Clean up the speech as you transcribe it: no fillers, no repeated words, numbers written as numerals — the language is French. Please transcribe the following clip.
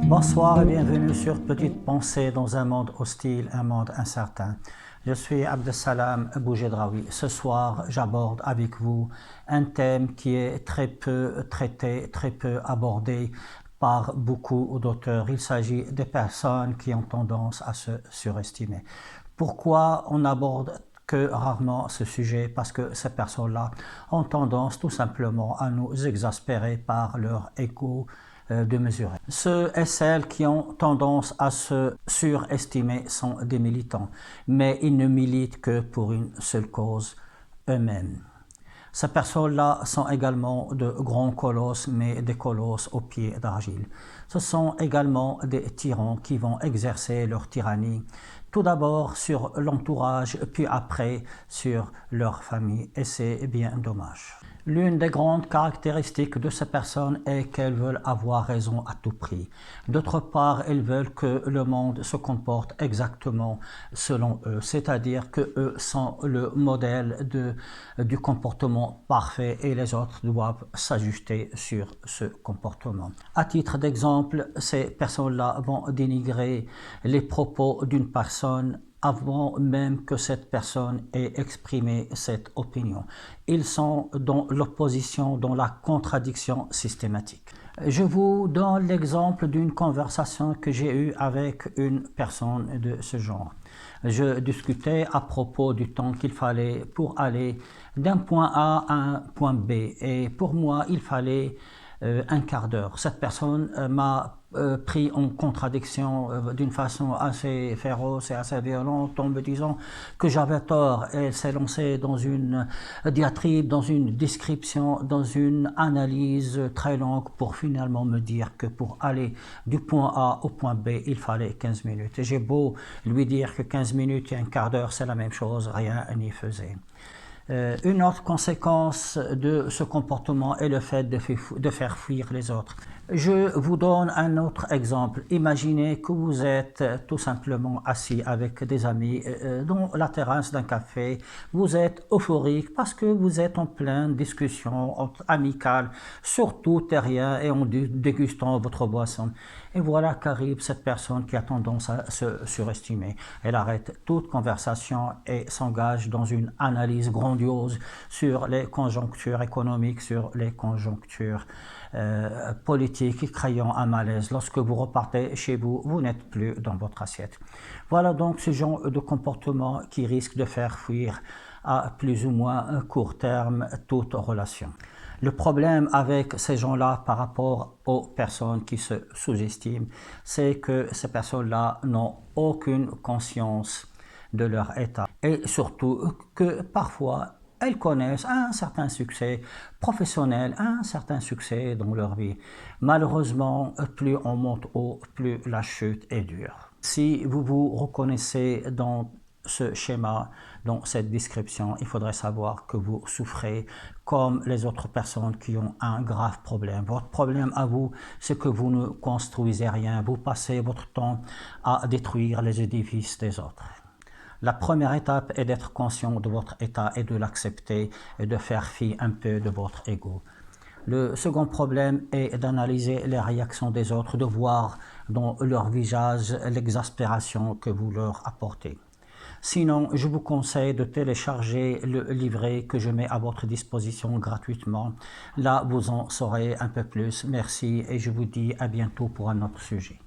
Bonsoir et bienvenue sur Petite Pensée dans un monde hostile, un monde incertain. Je suis Abdesalam Boujedraoui. Ce soir, j'aborde avec vous un thème qui est très peu traité, très peu abordé par beaucoup d'auteurs. Il s'agit des personnes qui ont tendance à se surestimer. Pourquoi on aborde que rarement ce sujet? Parce que ces personnes-là ont tendance tout simplement à nous exaspérer par leur ego démesuré. Ceux et celles qui ont tendance à se surestimer sont des militants, mais ils ne militent que pour une seule cause, eux-mêmes. Ces personnes-là sont également de grands colosses, mais des colosses aux pieds d'argile. Ce sont également des tyrans qui vont exercer leur tyrannie, tout d'abord sur l'entourage, puis après sur leur famille, et c'est bien dommage. L'une des grandes caractéristiques de ces personnes est qu'elles veulent avoir raison à tout prix. D'autre part, elles veulent que le monde se comporte exactement selon eux, c'est-à-dire qu'eux sont le modèle du comportement parfait et les autres doivent s'ajuster sur ce comportement. À titre d'exemple, ces personnes-là vont dénigrer les propos d'une personne avant même que cette personne ait exprimé cette opinion. Ils sont dans l'opposition, dans la contradiction systématique. Je vous donne l'exemple d'une conversation que j'ai eue avec une personne de ce genre. Je discutais à propos du temps qu'il fallait pour aller d'un point A à un point B. Et pour moi, il fallait un quart d'heure. Cette personne m'a pris en contradiction d'une façon assez féroce et assez violente en me disant que j'avais tort. Elle s'est lancée dans une diatribe, dans une description, dans une analyse très longue pour finalement me dire que pour aller du point A au point B, il fallait 15 minutes. Et j'ai beau lui dire que 15 minutes et un quart d'heure, c'est la même chose, rien n'y faisait. Une autre conséquence de ce comportement est le fait de faire fuir les autres. Je vous donne un autre exemple. Imaginez que vous êtes tout simplement assis avec des amis dans la terrasse d'un café. Vous êtes euphorique parce que vous êtes en pleine discussion amicale sur tout et rien et en dégustant votre boisson. Et voilà qu'arrive cette personne qui a tendance à se surestimer. Elle arrête toute conversation et s'engage dans une analyse grandiose sur les conjonctures économiques, sur les conjonctures politiques, créant un malaise. Lorsque vous repartez chez vous, vous n'êtes plus dans votre assiette. Voilà donc ce genre de comportement qui risque de faire fuir à plus ou moins court terme toute relation. Le problème avec ces gens-là par rapport aux personnes qui se sous-estiment, c'est que ces personnes-là n'ont aucune conscience de leur état et surtout que parfois elles connaissent un certain succès professionnel, un certain succès dans leur vie. Malheureusement, plus on monte haut, plus la chute est dure. Si vous vous reconnaissez dans ce schéma, dans cette description, il faudrait savoir que vous souffrez comme les autres personnes qui ont un grave problème. Votre problème à vous, c'est que vous ne construisez rien. Vous passez votre temps à détruire les édifices des autres. La première étape est d'être conscient de votre état et de l'accepter et de faire fi un peu de votre ego. Le second problème est d'analyser les réactions des autres, de voir dans leur visage l'exaspération que vous leur apportez. Sinon, je vous conseille de télécharger le livret que je mets à votre disposition gratuitement. Là, vous en saurez un peu plus. Merci et je vous dis à bientôt pour un autre sujet.